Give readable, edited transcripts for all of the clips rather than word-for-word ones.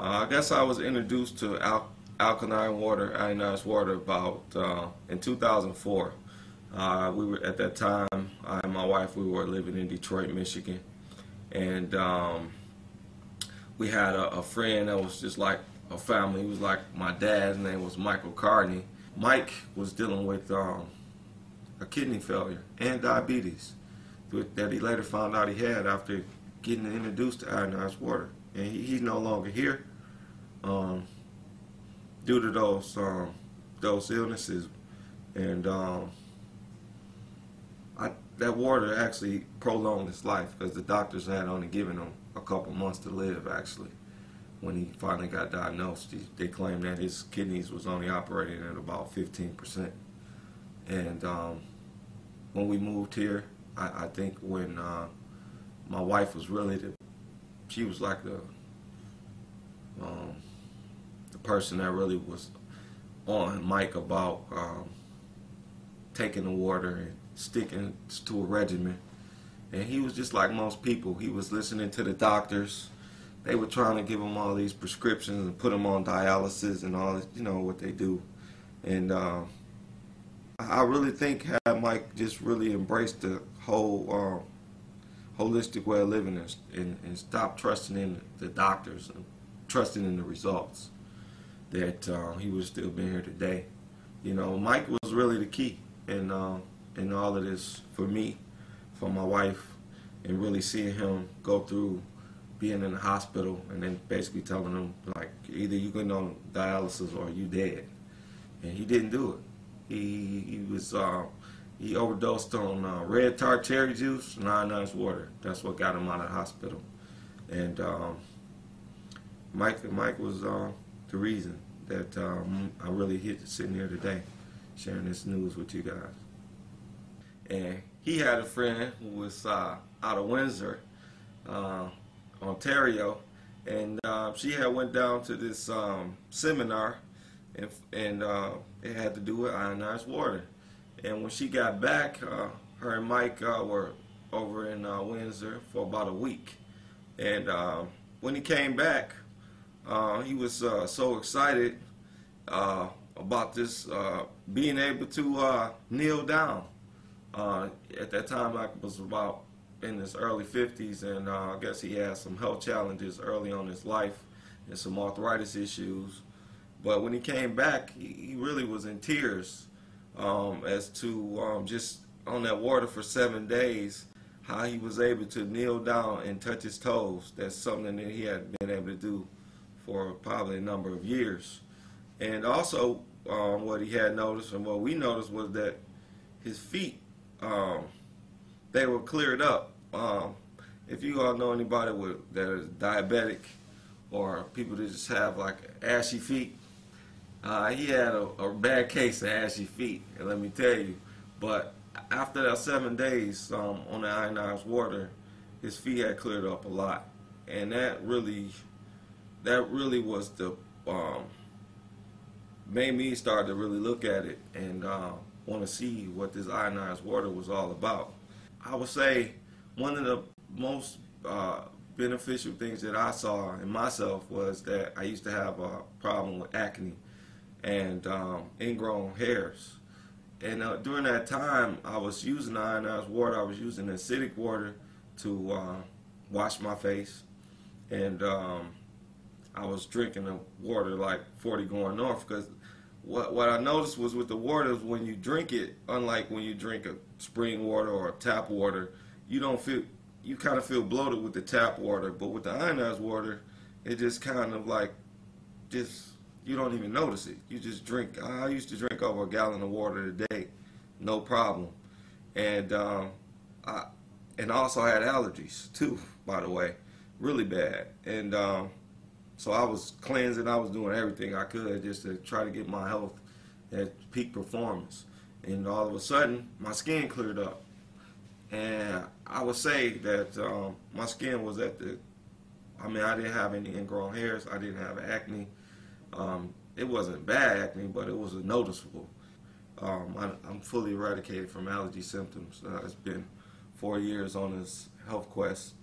I guess I was introduced to alkaline water, ionized water, about in 2004. We were at that time. I and my wife, we were living in Detroit, Michigan, and we had a friend that was just like a family. He was like my dad. His name was Michael Carney. Mike was dealing with a kidney failure and diabetes that he later found out he had after getting introduced to ionized water. And he's no longer here due to those illnesses. And that water actually prolonged his life because the doctors had only given him a couple months to live, actually. When he finally got diagnosed, they claimed that his kidneys was only operating at about 15%. And when we moved here, I think when my wife was really she was like the person that really was on Mike about taking the water and sticking to a regimen. And he was just like most people. He was listening to the doctors. They were trying to give him all these prescriptions and put him on dialysis and all, what they do. And I really think had Mike just really embraced the whole holistic way of living and stopped trusting in the doctors and trusting in the results, that he would still be here today. Mike was really the key in all of this for me, for my wife, and really seeing him go through being in the hospital and then basically telling him, like, either you're going on dialysis or you dead. And he didn't do it. He overdosed on red tart cherry juice and ionized water. That's what got him out of the hospital. And Mike was the reason that I really sitting here today, sharing this news with you guys. And he had a friend who was out of Windsor, Ontario, and she had went down to this seminar, and it had to do with ionized water. And when she got back, her and Mike were over in Windsor for about a week. And when he came back, he was so excited about this being able to kneel down. At that time, I was about in his early 50s, and I guess he had some health challenges early on in his life and some arthritis issues. But when he came back, he really was in tears as to just on that water for 7 days, how he was able to kneel down and touch his toes. That's something that he had been able to do for probably a number of years. And also what he had noticed and what we noticed was that his feet, they were cleared up. If you all know anybody that is diabetic or people that just have like ashy feet, he had a bad case of ashy feet, and let me tell you. But after that 7 days on the ionized water, his feet had cleared up a lot, and that really was the made me start to really look at it and want to see what this ionized water was all about. I would say one of the most beneficial things that I saw in myself was that I used to have a problem with acne and ingrown hairs. And during that time, I was using ionized water. I was using acidic water to wash my face, and I was drinking the water like 40 going north, because what I noticed was with the water is when you drink it, unlike when you drink a spring water or a tap water, you kind of feel bloated with the tap water, but with the ionized water, it just kind of like you don't even notice it. You just drink. I used to drink over a gallon of water a day, no problem. And I also had allergies too, by the way, really bad. And so I was cleansing. I was doing everything I could just to try to get my health at peak performance. And all of a sudden, my skin cleared up. And I would say that my skin was I didn't have any ingrown hairs. I didn't have acne. It wasn't bad acne, but it was noticeable. I'm fully eradicated from allergy symptoms. It's been 4 years on this health quest,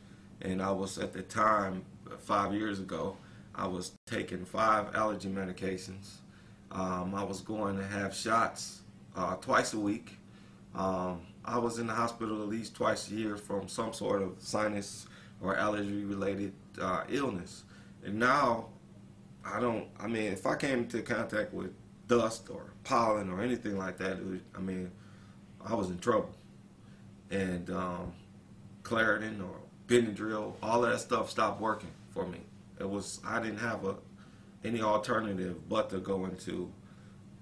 and I was at the time, 5 years ago, I was taking 5 allergy medications. I was going to have shots twice a week. I was in the hospital at least twice a year from some sort of sinus or allergy-related illness. And now, I mean, if I came into contact with dust or pollen or anything like that, I was in trouble. And Claritin or Benadryl, all of that stuff stopped working for me. I didn't have any alternative but to go into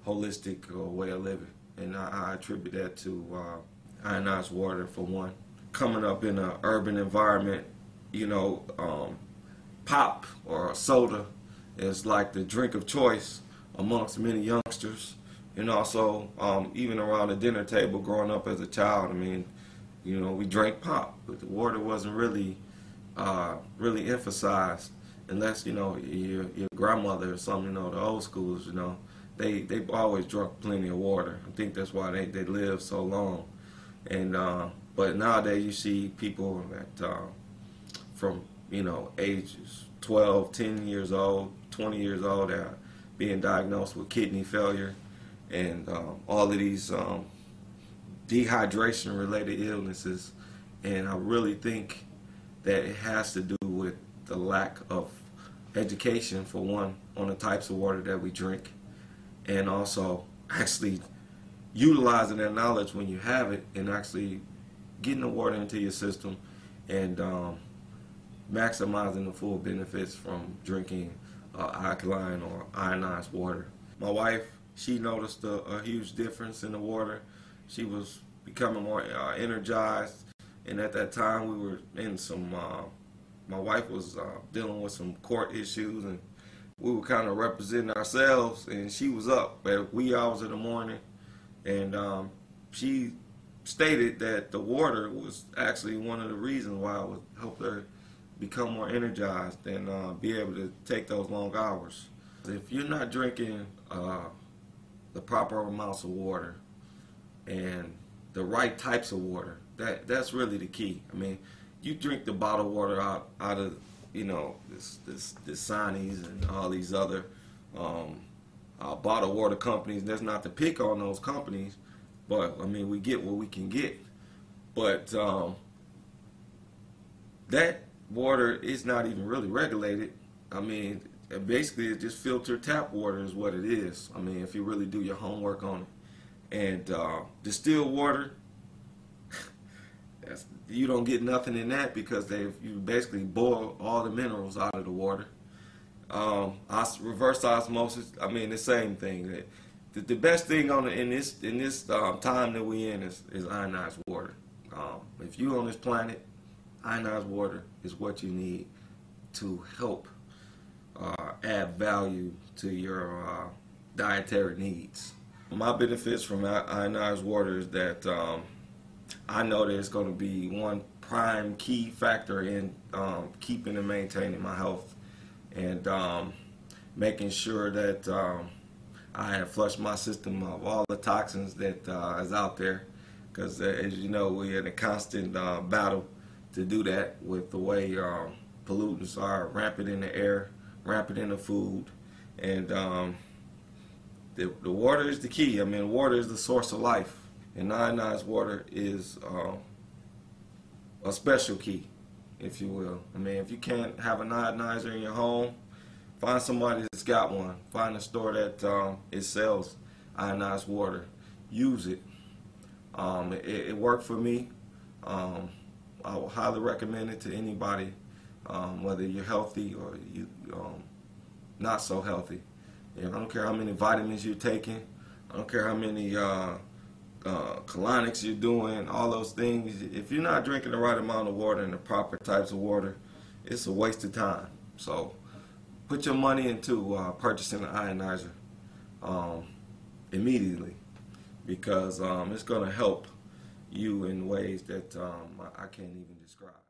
holistic way of living. And I attribute that to ionized water, for one. Coming up in an urban environment, pop or soda is like the drink of choice amongst many youngsters. And also, even around the dinner table growing up as a child, we drank pop, but the water wasn't really emphasized unless, your grandmother or something, the old schools, they've always drunk plenty of water. I think that's why they live so long. And but nowadays you see people that from ages 12, 10 years old, 20 years old, that are being diagnosed with kidney failure and all of these dehydration related illnesses. And I really think that it has to do with the lack of education, for one, on the types of water that we drink, and also actually utilizing that knowledge when you have it and actually getting the water into your system and maximizing the full benefits from drinking alkaline or ionized water. My wife, she noticed a huge difference in the water. She was becoming more energized, and at that time we were in my wife was dealing with some court issues, and we were kind of representing ourselves, and she was up at wee hours in the morning, and she stated that the water was actually one of the reasons why it would help her become more energized and be able to take those long hours. If you're not drinking the proper amounts of water and the right types of water, that's really the key. You drink the bottled water out of this Sani's and all these other bottled water companies. That's not to pick on those companies, but we get what we can get. But that water is not even really regulated. Basically it's just filtered tap water is what it is. If you really do your homework on it. And distilled water, you don't get nothing in that because you basically boil all the minerals out of the water. Reverse osmosis, the same thing. The best thing in this time that we in is ionized water. If you're on this planet, ionized water is what you need to help add value to your dietary needs. My benefits from ionized water is that I know that it's going to be one prime key factor in keeping and maintaining my health, and making sure that I have flushed my system of all the toxins that is out there, because as you know, we're in a constant battle to do that with the way pollutants are rampant in the air, rampant in the food, and the water is the key. Water is the source of life, and ionized water is a special key, if you will. If you can't have an ionizer in your home, find somebody that's got one. Find a store that it sells ionized water. Use it. It worked for me. I would highly recommend it to anybody, whether you're healthy or you not so healthy. I don't care how many vitamins you're taking. I don't care how many colonics you're doing, all those things. If you're not drinking the right amount of water and the proper types of water, it's a waste of time. So put your money into purchasing an ionizer immediately, because it's going to help you in ways that I can't even describe.